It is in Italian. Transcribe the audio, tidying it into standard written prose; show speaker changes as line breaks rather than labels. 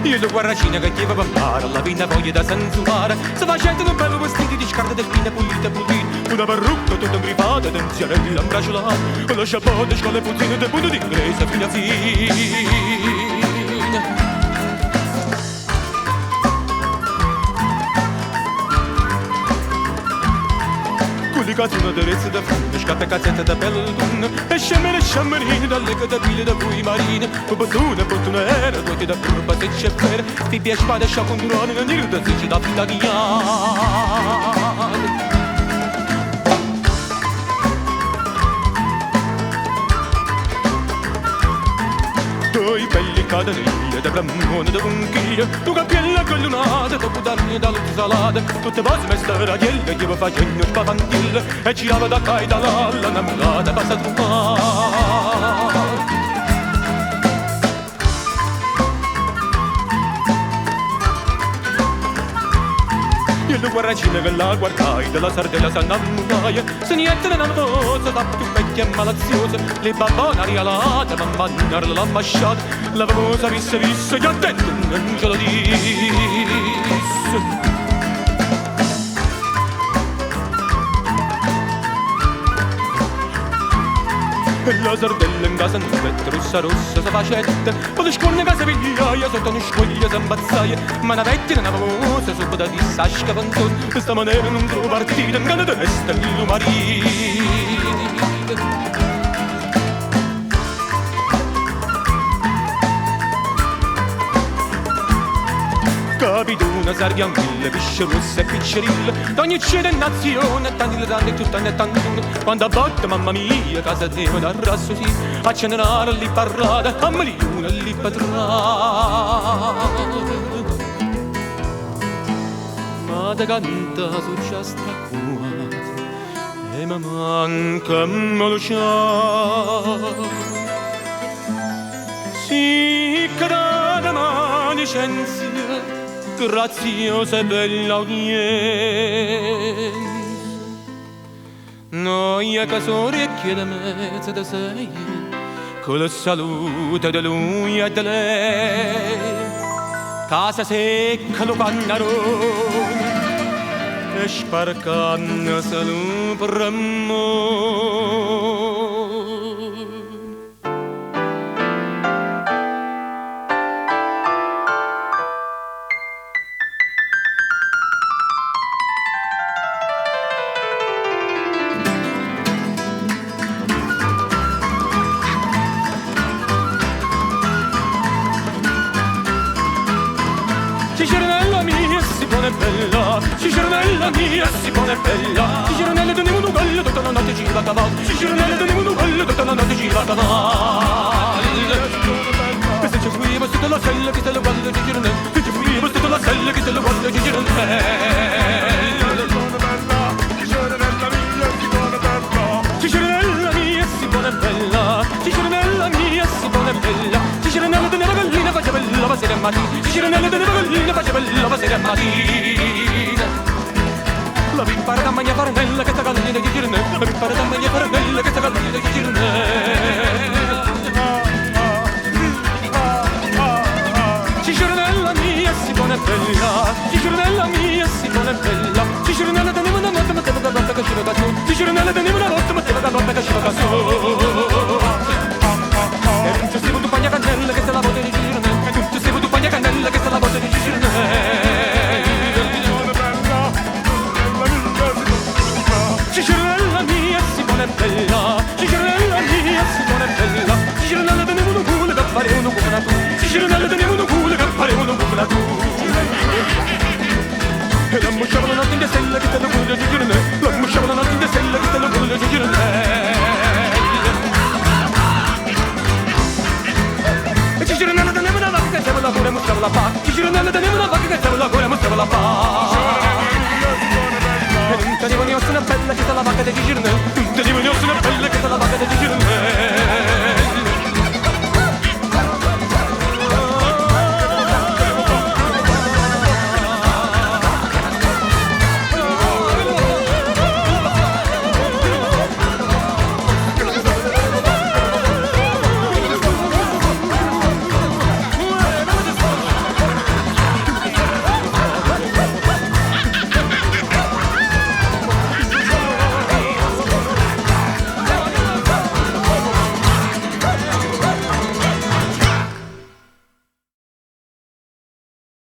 Io do guarracina che ti va bambare, la vina voglia da sensuare. Se facendo un bello vestito di scarta del fine pulita pulita, una parrucca tutta ingrifata, tenzianelli l'ambracciolata, una sciabotta, scuole puzzine, del punto d'inglese fino a fine. Una terezza da fune, scappa cazzetta da belluna, e sciammerine dalle catapille da bui marine, bottuna era, tutti da curva se c'è per, ti piace fare sciacco un durone, non irrita se c'è da fitta di i belli cadenelle da bramone da bunchia, tu capiella collunata, dopo danni da luce salata, tutte base mesta radielle, io facendo spavantille, e girava da qua e da là, la innamorata passa a trovare. Io lo guarracina che la guardai, della sardella s'annamurai, se niente non amorosa, da più vecchia e malaziosa, le babbone rialate, ma mannarla l'ambasciata, la famosa visse, gli ha detto un angelo disse. E la sardella in casa nuvetta, rossa rossa sa facetta, poi le scorne casa vigliaia, sotto una scoglia s'ambazzaia, ma una vettina una famosa, sopra da dissasca panzosa, questa maniera non trovo partita, in gana di resta il marito. Capito una sarghianvilla, pisce rossa e piccerilla, d'ogni città e nazione, tanti le tante e tutta ne tantune, quando a botte mamma mia, casa tema da rasso sì, a cenere lì parlata, a milione lì patrata. Ma da canta su già stracquata, e mi manca molosciata, sì che da domani scienza, graziosa e bella udienza, noi a casore e chiede mezza da sei, con la salute di lui e di lei, casa secca lo pannarone, e sparcanna salute per amore. Ciccironella mia si pone bella, Ciccironella mia si pone bella, Ciccironella teniamo un uguaglio tutta la notte gira a cavallo, Ciccironella teniamo un uguaglio tutta la notte gira a cavallo. E se ci fuiva sotto la sella che te lo guarda Ciccironella, se ci fuiva sotto la sella che te lo guarda Ciccironella. Ciccironella mia si pone bella, Ciccironella mia si pone bella, Ciccironella teneva gallina faccia bella va sera mattina, Ciccironella teneva gallina faccia bella va sera mattina. La pippara da magna faranella che sta gallina di Ciccironella, la pippara da magna faranella che sta gallina di Ciccironella. Ciccironella mia si pone bella, Ciccironella mia si pone bella, Ciccironella teneva una notte ma teva da notte che sciva da su, Ciccironella teneva una notte ma teva da notte che sciva da su. E non ci stiamo tu pagna cannella che sta la botte di Ciccironella, e non ci stiamo tu pagna cannella che sta la botte di Ciccironella. Ciccironella mia si pone bella, Ciccironella mia si pone bella, Ciccironella teneva un culo che pare uno come tu, Ciccironella teneva un culo che pare uno come tu. E la musciava la notte in stella che te lo culo di Ciccironella, la musciava la notte in stella che te lo culo di Ciccironella. E Ciccironella teneva una vacca che stava la cuore mostrava la pa, Ciccironella teneva una vacca che stava la cuore mostrava la pa. E non teneva neanche una bella che sta la vacca di Ciccironella, non teneva neanche una bella che sta la vacca di Ciccironella.